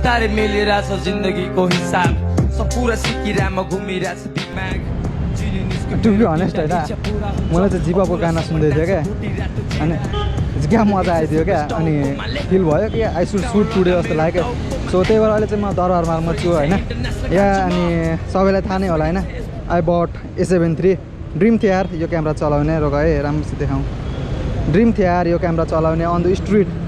बिस्तारै मिलिरहेछ जिन्दगीको हिसाब सब पुरा सिकिरामा घुमिरहेछ बिग म्याग टु बी अनेस्ट होइन मलाई चाहिँ जिपको गाना सुन्दै थियो क्या अनि क्या मजा आइदियो क्या अनि फिल भयो कि आई सुड सुट टुडे जस्तो लाग्यो सो त्यही भएर अहिले चाहिँ म दरबारमार्गमा छु होइन यहाँ अनि सबैलाई थाहा नै होला होइन आई बट A7iii ड्रिम थियो यार यो क्यामेरा चलाउने रोग है राम्रोसित देखाउँ ड्रिम थियो यार यो क्यामेरा चलाउने अन द स्ट्रिट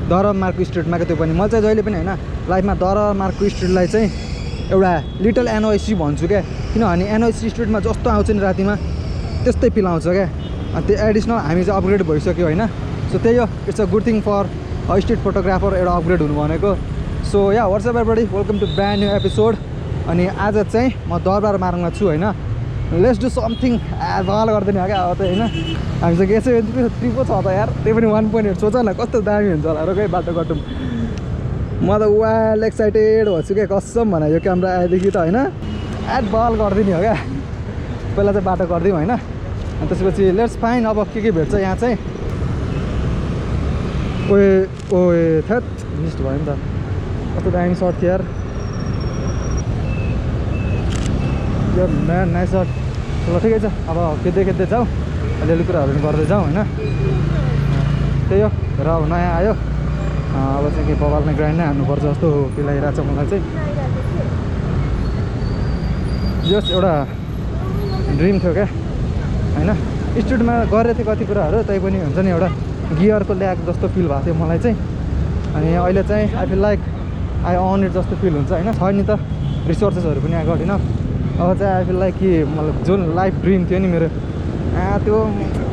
दरबारमार्गको स्ट्रिटमा त्यो पनि म चाहिँ जहिले पनि होइन लाइफमा दरबारमार्गको स्ट्रिटलाई चाहिँ एउटा लिटल एनओसी भन्छु क्या किनभने एनओसी स्ट्रिटमा जस्तो आउँछ नि रातिमा त्यस्तै फिल आउँछ क्या त्यो एडिसनल हामी चाहिँ अपग्रेड भइसक्यो होइन सो त्यही हो it's a good thing for street photographer एउटा अपग्रेड हुनु भनेको so yeah what's up everybody welcome to brand new episode अनि आज चाहिँ म दरबारमार्गमा छु होइन लेट्स डु समथिङ बल गर्दैन क्या अब त होइन हामीसँग A7iii पो छ त यार त्यही पनि 1.8 सोच न कस्तो दामी हुन्छ होला र कोही बाटो घटौँ म त वाइल्ड एक्साइटेड भन्छु क्या कसम भने यो क्यामेरा आएदेखि त होइन बल गरिदिने हो क्या पहिला चाहिँ बाटो गरिदिउँ होइन अनि त्यसपछि लेट्स फाइन अब के भेट्छ यहाँ चाहिँ ओए ओए थ्याट मिस्ड भयो नि त कस्तो दामी सर्ट थियो यार यो म्यान नाइस सर्ट ल ठिकै छ अब खेद्दै जाउँ अलिअलि कुराहरू गर्दै जाउँ होइन त्यही हो र अब नयाँ आयो अब चाहिँ के बबालमा ग्राइन्ड नै हान्नुपर्छ जस्तो फिल लागिरहेको छ मलाई चाहिँ जस एउटा ड्रिम थियो क्या होइन स्ट्रिटमा गरेको थिएँ कति कुराहरू तै पनि हुन्छ नि एउटा गियरको ल्याग जस्तो फिल भएको थियो मलाई चाहिँ अनि अहिले चाहिँ I feel like I on it जस्तो फिल हुन्छ होइन छ नि त रिसोर्सेसहरू पनि आएको होइन अब चाहिँ आई फिल लाइक कि मतलब जुन लाइफ ड्रिम थियो नि मेरो त्यो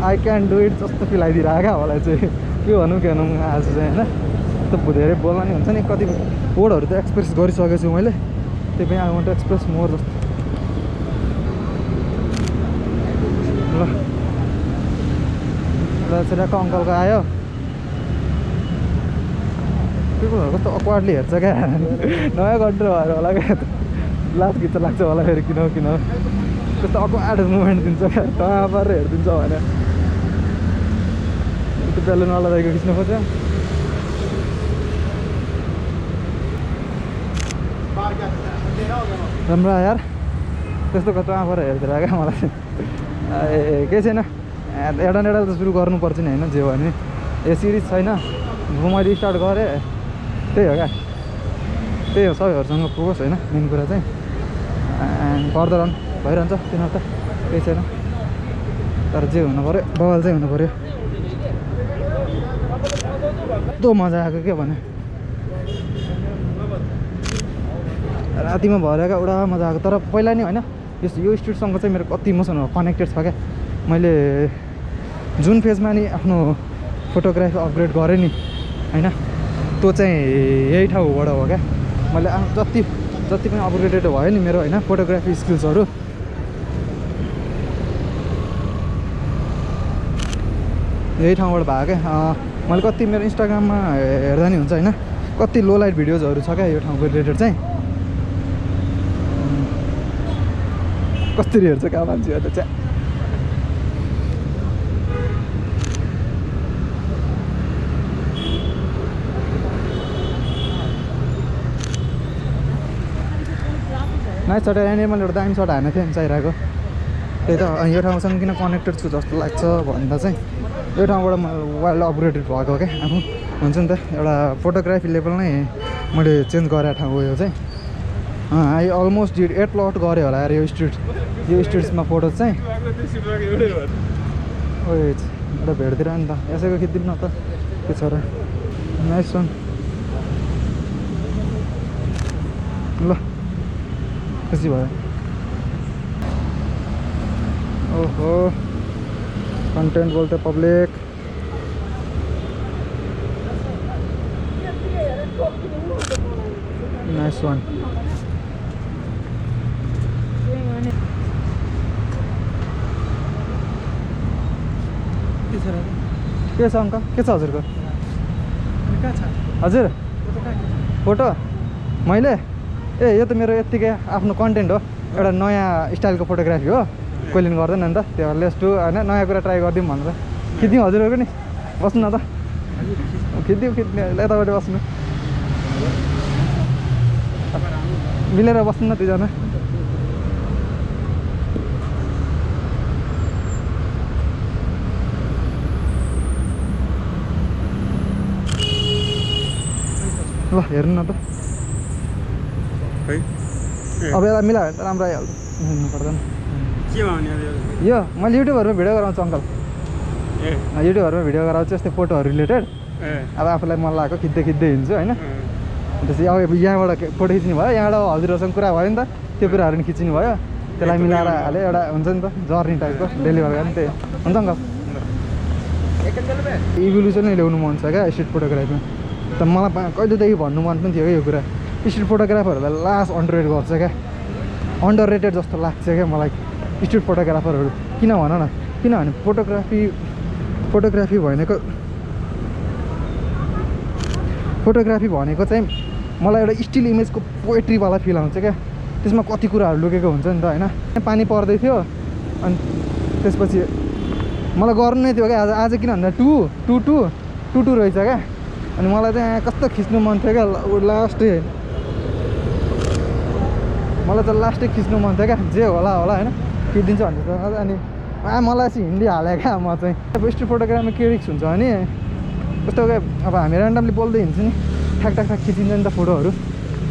आई क्यान डु इट जस्तो फिल आइदिरहेको क्या मलाई चाहिँ के भनौँ आज चाहिँ होइन त्यो धेरै बोल्न नि हुन्छ नि कति वर्डहरू त एक्सप्रेस गरिसकेको छु मैले त्यही पनि I want to express more जस्तो ल छिराको अङ्कलको आयो त्यो कस्तो अक्वार्डली हेर्छ क्या नयाँ कन्ट्रो भएर होला क्या लास्ट गीत लाग्छ होला फेरि किन कस्तो अक्वार्ड मुभमेन्ट दिन्छ क्या टमा पारेर हेरिदिन्छ भने त्यो बेलुनवाला दाइको खिच्नु खोज्छ राम्रो यार त्यस्तो कस्तो आफूहरू हेर्दै क्या मलाई केही छैन एउटा त सुरु गर्नुपर्छ नि होइन जे हो भने ए सिरिज छैन मैले स्टार्ट गरेँ त्यही हो क्या त्यही हो सबैहरूसँग फोकस होइन मेन कुरा चाहिँ फर्दर रन भइरहन्छ तिनीहरू त केही छैन तर जे हुनु पऱ्यो बवाल चाहिँ हुनु पऱ्यो कस्तो मजा आएको के भने रातिमा भएर क्या एउटा मजा आएको तर पहिला नि होइन यो स्ट्रिटसँग चाहिँ मेरो कति इमोसनहरू कनेक्टेड छ क्या मैले जुन फेजमा नि आफ्नो फोटोग्राफी अपग्रेड गरेँ नि होइन त्यो चाहिँ यही ठाउँबाट हो क्या मैले जति पनि अपग्रेडेड भयो नि मेरो होइन फोटोग्राफी स्किल्सहरू यही ठाउँबाट भयो क्या मैले कति मेरो इन्स्टाग्राममा हेर्दा नि हुन्छ होइन कति लो लाइट भिडियोजहरू छ क्या यो ठाउँको रिलेटेड चाहिँ कसरी हेर्छ क्या मान्छेहरू चाहिँ नाइस सर्ट यहाँनिर मैले एउटा दामी सर्ट हाल्ने थिएँ चाहिरहेको त्यही त यो ठाउँसँग किन कनेक्टेड छु जस्तो लाग्छ भन्दा चाहिँ यो ठाउँबाट म वाइल्ड अपग्रेडेड भएको क्या आफू हुन्छ नि त एउटा फोटोग्राफी लेभल नै मैले चेन्ज गरेको ठाउँ हो यो चाहिँ आई अलमोस्ट डिड 8 लट गरेँ होला यार यो स्ट्रिट्समा फोटो चाहिँ ओए एउटा भेट्दिएर नि त यसैको खिचिदिउँ न त के छ र नाइस वान ल खुसी भयो ओहो कन्टेन्ट बोल्थे पब्लिक नाइस वान के छ अङ्कल के छ हजुरको हजुर फोटो मैले ए यो त मेरो यत्तिकै आफ्नो कन्टेन्ट हो एउटा नयाँ स्टाइलको फोटोग्राफी हो कोही लिनु गर्दैन नि त त्यो लेट्स डु होइन नयाँ कुरा ट्राई गरिदिउँ भनेर खिच्दिउँ हजुरहरूको नि बस्नु न त खिच्दिउँ यतापट्टि बस्नु मिलेर बस्नु न दुईजना ल हेर्नु न त अब यसलाई मिलायो भने त राम्रो आइहाल्छ हिँड्नु पर्दैन यो मैले युट्युबहरूमा भिडियो गराउँछु अङ्कल युट्युबहरूमा भिडियो गराउँछु यस्तै फोटोहरू रिलेटेड अब आफूलाई मन लागेको खिच्दै हिँड्छु होइन त्यसपछि अब यहाँबाट फोटो खिच्नु भयो यहाँबाट हजुरहरूसँग कुरा भयो नि त त्यो कुराहरू नि खिच्नु भयो त्यसलाई मिलाएर हाल्यो एउटा हुन्छ नि त जर्नी टाइपको डेलिभर गर्ने त्यही हुन्छ अङ्कल इभोल्युसन नै ल्याउनु मन छ क्या स्ट्रिट फोटोग्राफीमा त मलाई कहिलेदेखि भन्नु मन पनि थियो क्या यो कुरा स्ट्रिट फोटोग्राफरहरूलाई लास्ट अन्डर रेट गर्छ क्या अन्डर रेटेड जस्तो लाग्छ क्या मलाई स्ट्रिट फोटोग्राफरहरू किन भन न किनभने फोटोग्राफी भनेको चाहिँ मलाई एउटा स्टिल इमेजको पोएट्रीवाला फिल आउँछ क्या त्यसमा कति कुराहरू लुकेको हुन्छ नि त होइन पानी पर्दै थियो अनि त्यसपछि मलाई गर्नु नै थियो क्या आज किन भन्दा टु रहेछ क्या अनि मलाई चाहिँ कस्तो खिच्नु मन थियो क्या लास्टै खिच्नु मन थियो क्या जे होला होइन खिचिदिन्छु भन्दैछ अनि मलाई चाहिँ हिन्दी हालेँ क्या म चाहिँ अब स्ट्रिट फोटोग्राफीमा के रिक्स हुन्छ भने कस्तो अब हामी ऱ्यान्डमली बोल्दै हिँड्छ नि ठ्याक खिचिन्छ नि त फोटोहरू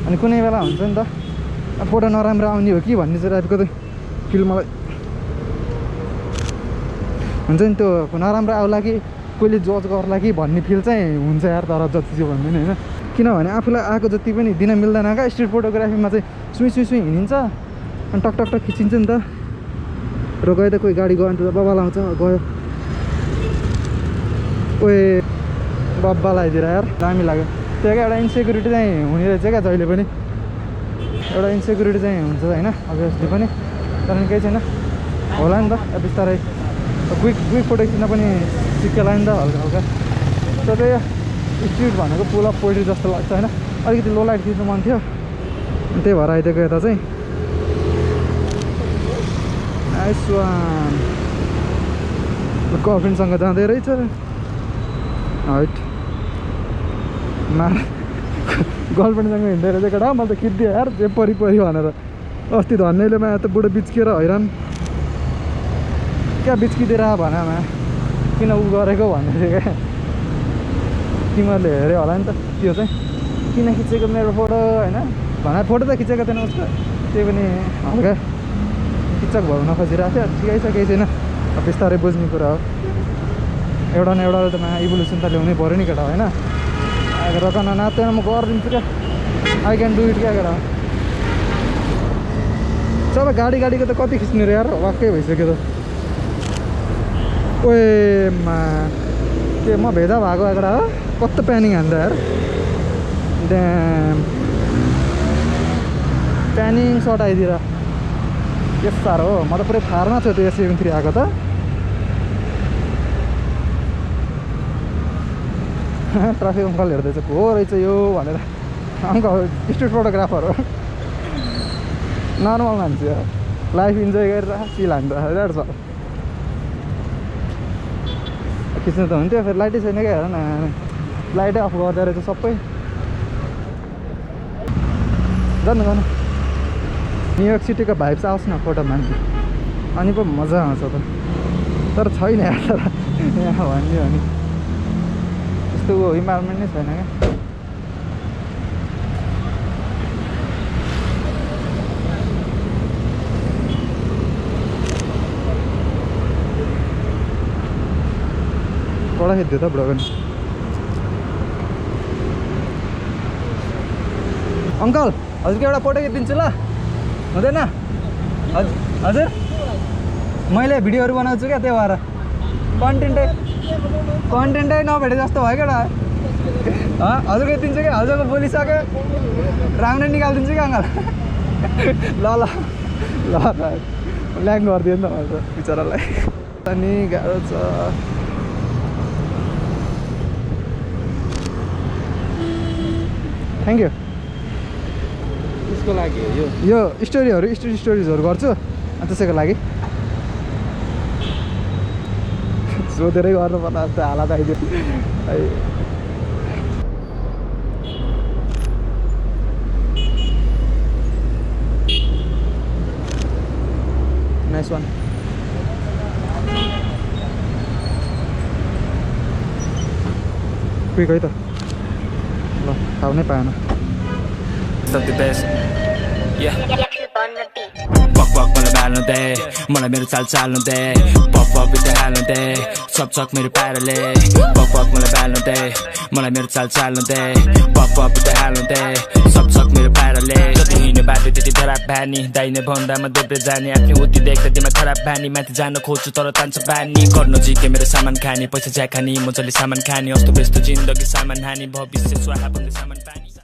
अनि कुनै बेला हुन्छ नि त फोटो नराम्रो आउने हो कि भन्ने चाहिँ टाइपको फिल मलाई हुन्छ नि त्यो नराम्रो आउला कि कोहीले जज गर्ला कि भन्ने फिल चाहिँ हुन्छ यार तर जति चाहिँ भन्दैन होइन किनभने आफूलाई आएको जति पनि दिन मिल्दैन क्या स्ट्रिट फोटोग्राफीमा चाहिँ सुई हिँडिन्छ अनि टक खिचिन्छ नि त र गयो त कोही गाडी गयो भने त बब्बा लाउँछ गयो कोही बब्बा लगाइदिएर यार दामी लाग्यो त्यो क्या एउटा इन्सेक्युरिटी चाहिँ हुने रहेछ क्या जहिले पनि एउटा इन्सेक्युरिटी चाहिँ हुन्छ होइन अभियसली पनि तर केही छैन होला नि त बिस्तारै क्विक फोटो खिच्न पनि सिक्केला नि त हल्का तर यो स्ट्रिट भनेको पुल अफ पोइट्री जस्तो लाग्छ होइन अलिकति लो लाइट खिच्नु मन थियो त्यही भएर आइदिएको यता चाहिँ नाइस वान गर्लफ्रेन्डसँग जाँदै रहेछ हाइट गर्लफ्रेन्डसँग हिँड्दै रहेछ केटा मैले त खिचिदिएँ यार जे परि भनेर अस्ति धन्यले मा त बुढो बिच्किएर हैरान क्या बिच्किदिएर भनेमा किन उ गरेको भन्दै थियो क्या तिमीहरूले हेऱ्यो होला नि त त्यो चाहिँ किन खिचेको मेरो फोटो होइन भने फोटो त खिचेको थिएन उसको त्यही पनि हल्का किचक भर्न खोजिरहेको थियो ठिकै छ केही छैन बिस्तारै बुझ्ने कुरा हो एउटा न एउटा त इभोल्युसन त ल्याउनै पऱ्यो नि केटा होइन आएर त नाच्दैन म गरिदिन्छु क्या आई क्यान डु इट क्या केटा सबै गाडीको त कति खिच्नु रे यार वाक्कै भइसक्यो त ओएमा के म भेजा भएको एउटा हो कस्तो प्यानिङ हान्दा यार ड्याम प्यानिङ सर्ट आइदिएर यस साह्रो हो म त पुरै थारमा थियो त्यो A7iii आएको त ट्राफिक अङ्कल हेर्दैछ को रहेछ यो भनेर अङ्कल स्ट्रिट फोटोग्राफर हो नर्मल मान्छे हो लाइफ इन्जोय गरेर चिल हान्छ द्याट्स अल खिच्नु त हुन्थ्यो फेरि लाइटै छैन क्या हेर न लाइटै अफ गर्दो रहेछ सबै जानु न्युयोर्क सिटीको भाइब्स आओस् न फोटो मान्छे अनि पो मजा आउँछ त तर छैन यार तर यहाँ भन्यो भने त्यस्तो इन्भाइरोमेन्ट नै छैन क्या कडा खिच्दियो त बुढो पनि अङ्कल हजुरको एउटा फोटो खिचिदिन्छु ल हुँदैन हजुर मैले भिडियोहरू बनाउँछु क्या त्यही भएर कन्टेन्टै नभेटे जस्तो भयो क्या हजुरको खिचिदिन्छु क्या हजुरको बोलिसक्यो राम्रै निकालिदिन्छु क्या अङ्कल ल ल्याङ गरिदियो नि त मैले बिचरालाई अनि गाह्रो छ थ्याङ्क यू त्यसको लागि यो स्ट्रिट स्टोरिजहरू गर्छु अनि त्यसैको लागि सोधेरै गर्नुपर्ने जस्तो हालत आइदियो नाइस वान क्विक है त ल थाहा नै पाएन पक पक मलाई बाल्नु दे मलाई मेरो चाल चाल्नु दे पक पक बित्दै हाल्नु दे सब चक मेरो पाराले पक पक मलाई बाल्नु दे मलाई मेरो चाल चाल्नु दे पक पक बित्दै हाल्नु दे सब चक मेरो पाराले जति हिँड्ने बाटो त्यति खराब बानी दाहिने भन्दामा देब्रे जाने आफ्नो उति देख्दा तिमा खराब बानी माथि जान खोज्छु तर तान्छ बानी गर्नु जिके मेरो सामान खाने पैसा ज्या खाने मजाले सामान खाने अस्तो व्यस्त जिन्दगी सामान हानी भविष्य स्वाहा भन्दै सामान पानी